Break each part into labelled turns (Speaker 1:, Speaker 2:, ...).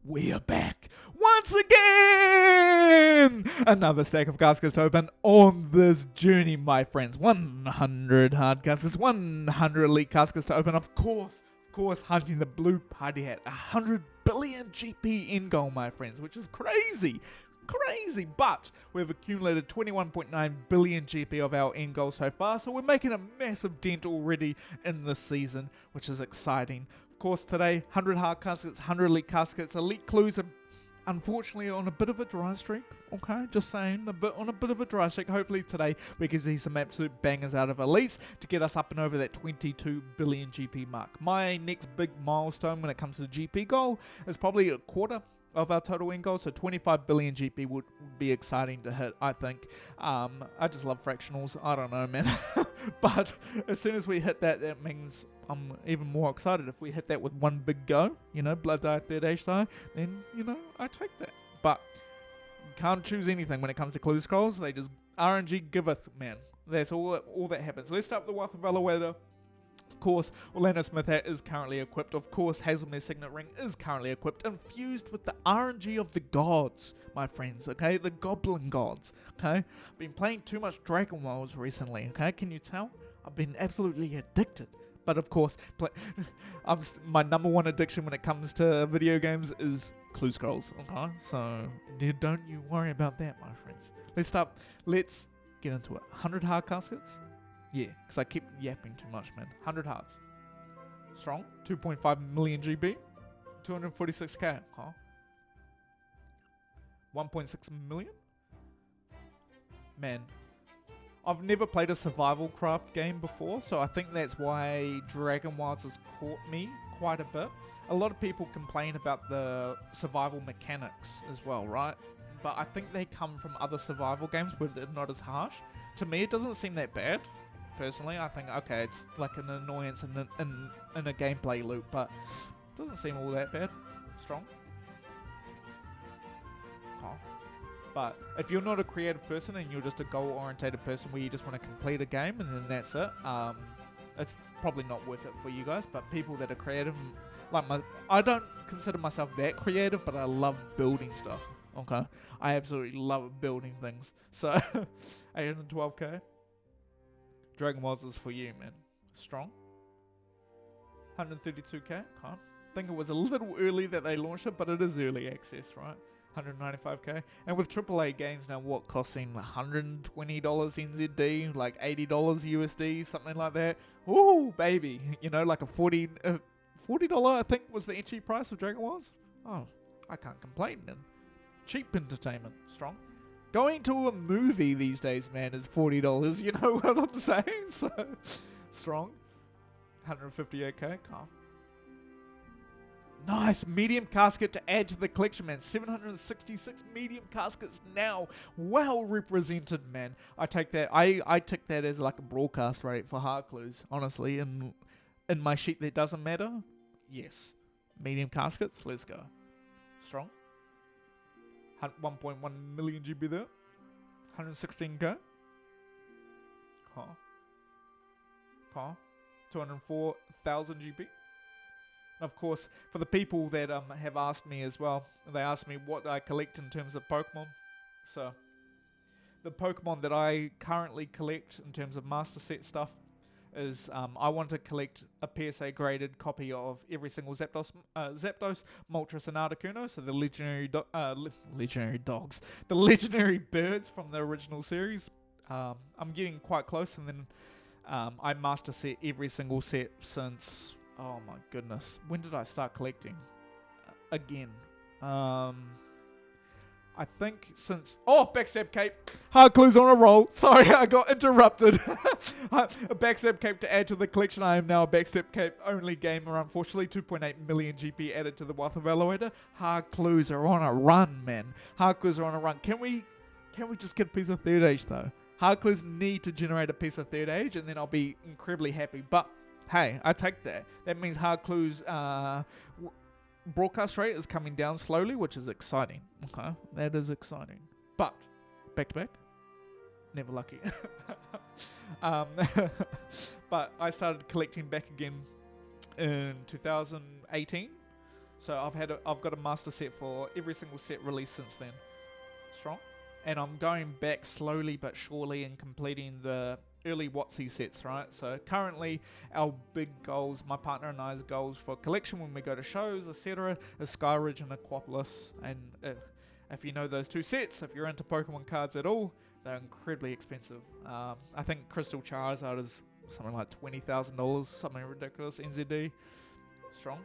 Speaker 1: We are back once again! Another stack of caskets to open on this journey, my friends. 100 hard caskets, 100 elite caskets to open. Of course, hunting the blue party hat. 100 billion GP end goal, my friends, which is crazy. But we've accumulated 21.9 billion GP of our end goal so far, so we're making a massive dent already in this season, which is exciting. Of course, today, 100 hard caskets, 100 elite caskets. Elite clues are unfortunately on a bit of a dry streak, okay? Just saying, on a bit of a dry streak. Hopefully today we can see some absolute bangers out of elites to get us up and over that 22 billion GP mark. My next big milestone when it comes to the GP goal is probably a quarter of our total end goal, so 25 billion GP would be exciting to hit, I think. I just love fractionals. I don't know, man. But as soon as we hit that, that means I'm even more excited. If we hit that with one big go, blood die, third age die, then, I take that. But can't choose anything when it comes to clue scrolls. They just RNG giveth, man. That's all that happens. Let's start with the Wealth of Valorweather. Of course, Orlando Smith hat is currently equipped. Of course, Hazelmere's Signet Ring is currently equipped, infused with the RNG of the gods, my friends, okay? The goblin gods, okay? I've been playing too much Dragon Worlds recently, okay? Can you tell? I've been absolutely addicted. But of course, my number one addiction when it comes to video games is clue scrolls, okay? So, don't you worry about that, my friends. Let's get into it. 100 hard caskets? Yeah, because I keep yapping too much, man. 100 hearts. Strong. 2.5 million GB. 246k. Huh? 1.6 million? Man. I've never played a survival craft game before, so I think that's why Dragon Wilds has caught me quite a bit. A lot of people complain about the survival mechanics as well, right? But I think they come from other survival games where they're not as harsh. To me, it doesn't seem that bad. Personally, I think, okay, it's like an annoyance in a gameplay loop, but it doesn't seem all that bad. Strong. Oh. But if you're not a creative person and you're just a goal-orientated person where you just want to complete a game and then that's it, it's probably not worth it for you guys. But people that are creative, I don't consider myself that creative, but I love building stuff. Okay, I absolutely love building things. So 812k. Dragon Wilds is for you, man. Strong. 132k. Okay. I think it was a little early that they launched it, but it is early access, right? 195k. And with AAA games now, what, costing $120 NZD, like $80 USD, something like that. Ooh, baby. Like a $40 I think was the entry price of Dragon Wilds. Oh, I can't complain, man. Cheap entertainment. Strong. Going to a movie these days, man, is $40. You know what I'm saying? So, strong. 158k. Calm. Nice. Medium casket to add to the collection, man. 766 medium caskets now. Well represented, man. I take that. I take that as like a broadcast rate for hard clues, honestly. In my sheet that doesn't matter. Yes. Medium caskets. Let's go. Strong. 1.1 million GB there. 116k. Car. 204,000 GB. Of course, for the people that have asked me as well, they asked me what I collect in terms of Pokemon. So, the Pokemon that I currently collect in terms of Master Set stuff is I want to collect a PSA graded copy of every single Zapdos, Moltres, and Articuno, so the legendary dogs, the legendary birds from the original series. I'm getting quite close, and then I Master Set every single set since, oh my goodness, when did I start collecting? Again. I think since... Oh, Backstab Cape. Hard clues on a roll. Sorry, I got interrupted. A Backstab Cape to add to the collection. I am now a Backstab Cape only gamer, unfortunately. 2.8 million GP added to the Wealth of Valorweather. Hard clues are on a run, man. Hard clues are on a run. Can we just get a piece of third age, though? Hard clues need to generate a piece of third age, and then I'll be incredibly happy. But, hey, I take that. That means hard clues... broadcast rate is coming down slowly, which is exciting. Okay, that is exciting. But back to back, never lucky. But I started collecting back again in 2018. So I've got a master set for every single set released since then. Strong. And I'm going back slowly but surely and completing the early WotC sets, right? So currently our big goals, my partner and I's goals for collection when we go to shows, etc., is Skyridge and Aquapolis. And if you know those two sets, if you're into Pokemon cards at all, they're incredibly expensive. I think Crystal Charizard is something like $20,000, something ridiculous. NZD. Strong.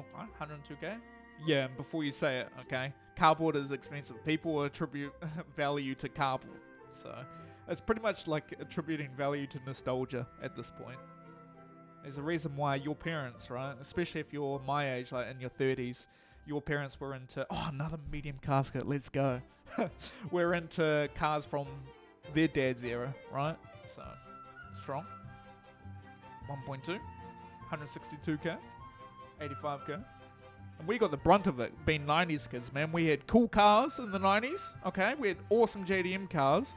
Speaker 1: 102k? Yeah, and before you say it, okay, cardboard is expensive. People attribute value to cardboard. So it's pretty much like attributing value to nostalgia at this point. There's a reason why your parents, right, especially if you're my age, like in your 30s, your parents were into, oh, another medium casket, let's go. We're into cars from their dad's era, right? So, strong. 1.2. 162k. 85k. And we got the brunt of it, being 90s kids, man. We had cool cars in the 90s, okay? We had awesome JDM cars.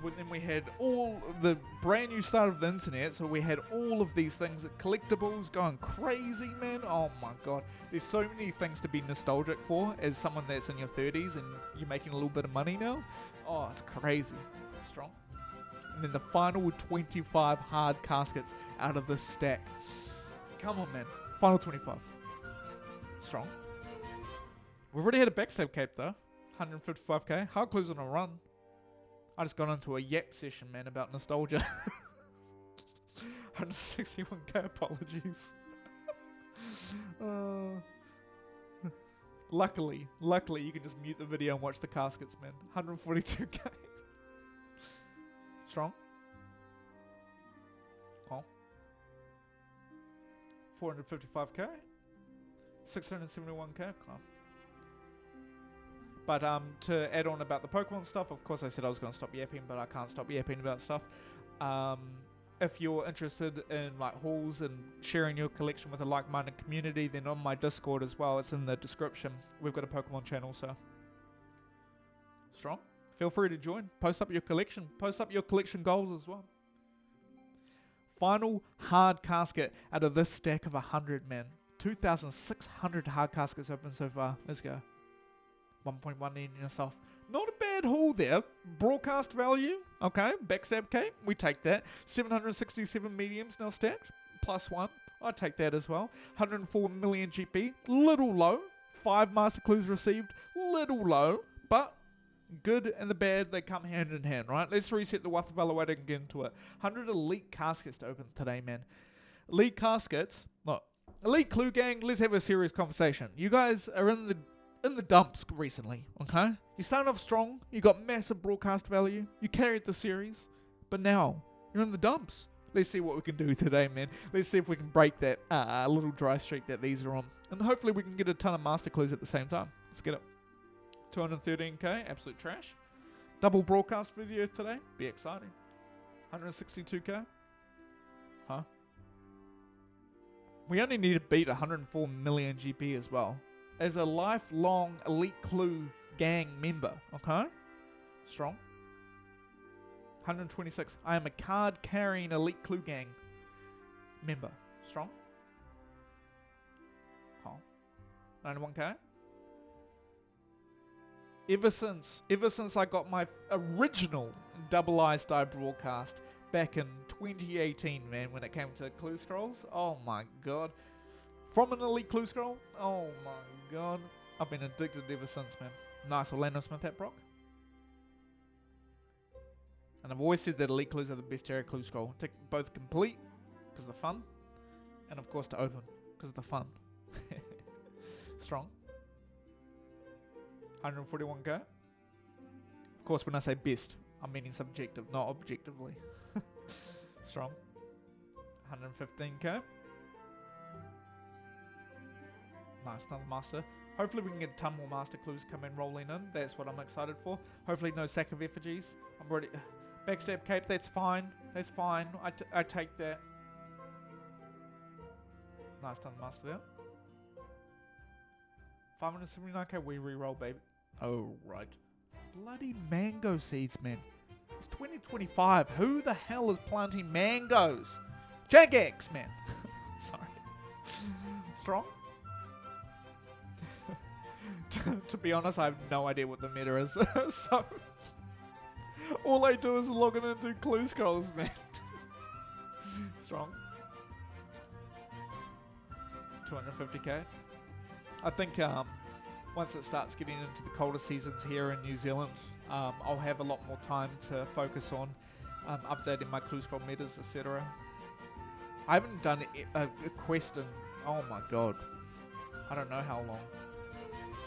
Speaker 1: And then we had all the brand new start of the internet, so we had all of these things, collectibles going crazy, man. Oh my god. There's so many things to be nostalgic for as someone that's in your 30s and you're making a little bit of money now. Oh, it's crazy. Strong. And then the final 25 hard caskets out of this stack. Come on, man. Final 25. Strong. We've already had a backstab cape though. 155k. Hard clues on a run. I just got into a yap session, man, about nostalgia. 161k, apologies. Luckily, you can just mute the video and watch the caskets, man. 142k. Strong. Cool. 455k. 671k. Cool. But to add on about the Pokemon stuff, of course I said I was going to stop yapping, but I can't stop yapping about stuff. If you're interested in like hauls and sharing your collection with a like-minded community, then on my Discord as well, it's in the description. We've got a Pokemon channel, so strong. Feel free to join. Post up your collection. Post up your collection goals as well. Final hard casket out of this stack of 100, man. 2,600 hard caskets open so far. Let's go. 1.1 in yourself. Not a bad haul there. Broadcast value. Okay. Backstab cape. We take that. 767 mediums now stacked. +1. I take that as well. 104 million GP. Little low. 5 master clues received. Little low. But good and the bad, they come hand in hand, right? Let's reset the wealth evaluator and get into it. 100 elite caskets to open today, man. Elite caskets. Look. Elite Clue Gang, let's have a serious conversation. You guys are in the dumps recently, okay? You started off strong, you got massive broadcast value, you carried the series, but now you're in the dumps. Let's see what we can do today, man. Let's see if we can break that little dry streak that these are on. And hopefully we can get a ton of master clues at the same time. Let's get it. 213k, absolute trash. Double broadcast video today, be exciting. 162k. Huh? We only need to beat 104 million GP as well. As a lifelong Elite Clue Gang member, okay? Strong. 126. I am a card-carrying Elite Clue Gang member. Strong. Cool. 91k. Ever since I got my original Double Ice Die broadcast back in 2018, man, when it came to clue scrolls. Oh my god. From an elite clue scroll. Oh my god. I've been addicted ever since, man. Nice Orlando Smith at Brock. And I've always said that elite clues are the best area clue scroll. To both complete, because of the fun, and of course to open, because of the fun. Strong. 141k. Of course, when I say best, I'm meaning subjective, not objectively. Strong. 115k. Nice, another master. Hopefully we can get a ton more master clues come in rolling in. That's what I'm excited for. Hopefully no sack of effigies. I'm ready. Backstab cape, that's fine. That's fine. I take that. Nice, ton master there. 579k, we re-roll, baby. Oh, right. Bloody mango seeds, man. It's 2025. Who the hell is planting mangoes? Jagex, man. Sorry. Strong? To be honest, I have no idea what the meta is. So, all I do is log in and do clue scrolls, man. Strong. 250k. I think once it starts getting into the colder seasons here in New Zealand, I'll have a lot more time to focus on updating my clue scroll metas, etc. I haven't done a quest in, oh my god, I don't know how long.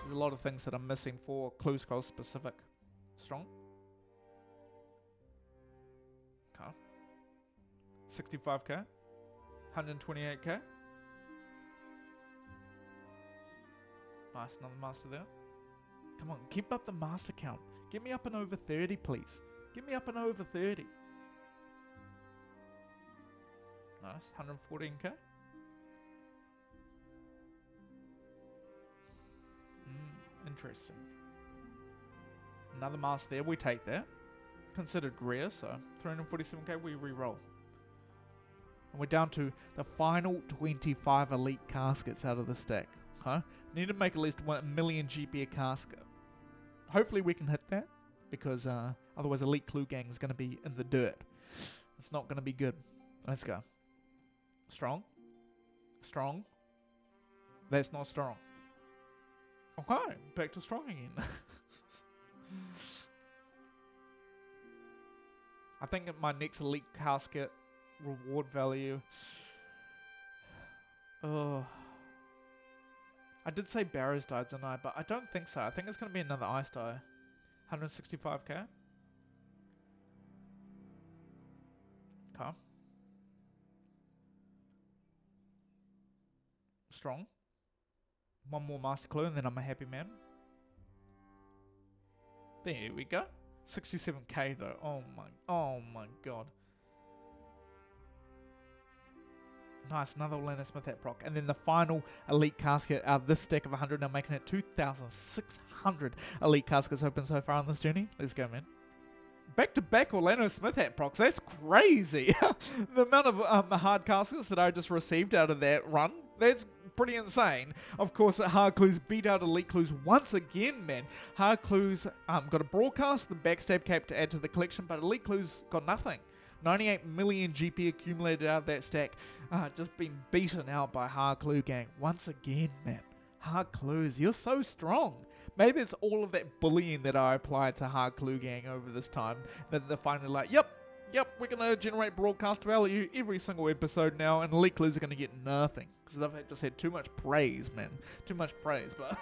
Speaker 1: There's a lot of things that I'm missing for clue scroll specific. Strong. Okay. 65k. 128k. Nice, another master there. Come on, keep up the master count. Get me up and over 30, please. Get me up and over 30. Nice, 114k. Interesting. Another master there, we take that. Considered rare, so 347k, we re-roll. And we're down to the final 25 elite caskets out of the stack. Okay? Need to make at least 1 million GP a casket. Hopefully we can hit that, because otherwise Elite Clue Gang is going to be in the dirt. It's not going to be good. Let's go. Strong. Strong. That's not strong. Okay, back to strong again. I think my next elite casket reward value. Oh, I did say Barrows died, didn't I? But I don't think so. I think it's going to be another ice die. 165k. Okay. Strong. One more master clue and then I'm a happy man. There we go. 67k though. Oh my god. Nice, another Orlando Smith at proc. And then the final elite casket out of this stack of 100, now making it 2,600 elite caskets open so far on this journey. Let's go, man. Back-to-back Orlando Smith hat procs. That's crazy. The amount of hard caskets that I just received out of that run, that's pretty insane. Of course, Hard Clues beat out Elite Clues once again, man. Hard Clues got a broadcast, the backstab cap to add to the collection, but Elite Clues got nothing. 98 million GP accumulated out of that stack. Just been beaten out by Hard Clue Gang once again, man. Hard Clues, you're so strong. Maybe it's all of that bullying that I applied to Hard Clue Gang over this time that they're finally like, yep, we're going to generate broadcast value every single episode now, and Elite Clues are going to get nothing. Because they've just had too much praise, man. Too much praise, but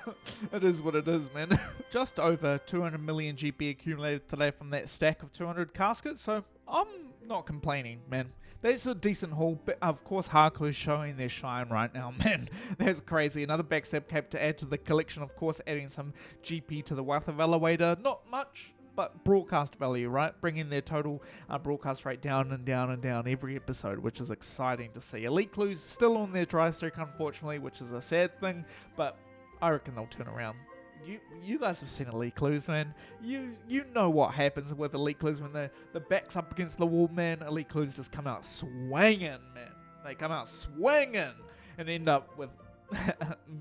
Speaker 1: it is what it is, man. Just over 200 million GP accumulated today from that stack of 200 caskets, so I'm not complaining, man. That's a decent haul, but of course Hard Clues showing their shine right now, man. That's crazy. Another backstab cap to add to the collection, of course, adding some GP to the wealth evaluator. Not much, but broadcast value, right? Bringing their total broadcast rate down and down and down every episode, which is exciting to see. Elite Clues still on their dry streak, unfortunately, which is a sad thing, but I reckon they'll turn around. You guys have seen Elite Clues, man. You know what happens with Elite Clues when the back's up against the wall, man. Elite Clues just come out swinging, man. They come out swinging and end up with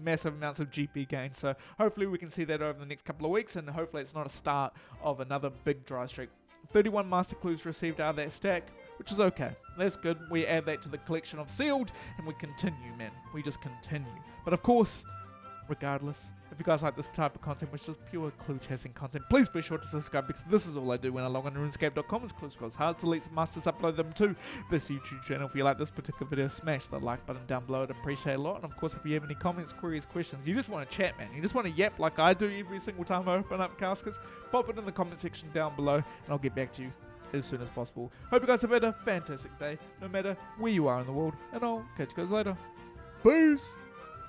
Speaker 1: massive amounts of GP gain. So hopefully we can see that over the next couple of weeks, and hopefully it's not a start of another big dry streak. 31 master clues received out of that stack, which is okay. That's good. We add that to the collection of sealed, and we continue, man. We just continue. But of course, regardless, if you guys like this type of content, which is pure clue chasing content, please be sure to subscribe, because this is all I do when I log on to Runescape.com. Is clue scrolls, hard deletes, masters, upload them to this YouTube channel. If you like this particular video, smash the like button down below. I'd appreciate it a lot. And of course, if you have any comments, queries, questions, you just want to chat, man, you just want to yap like I do every single time I open up caskets, pop it in the comment section down below, and I'll get back to you as soon as possible. Hope you guys have had a fantastic day, no matter where you are in the world, and I'll catch you guys later. Peace!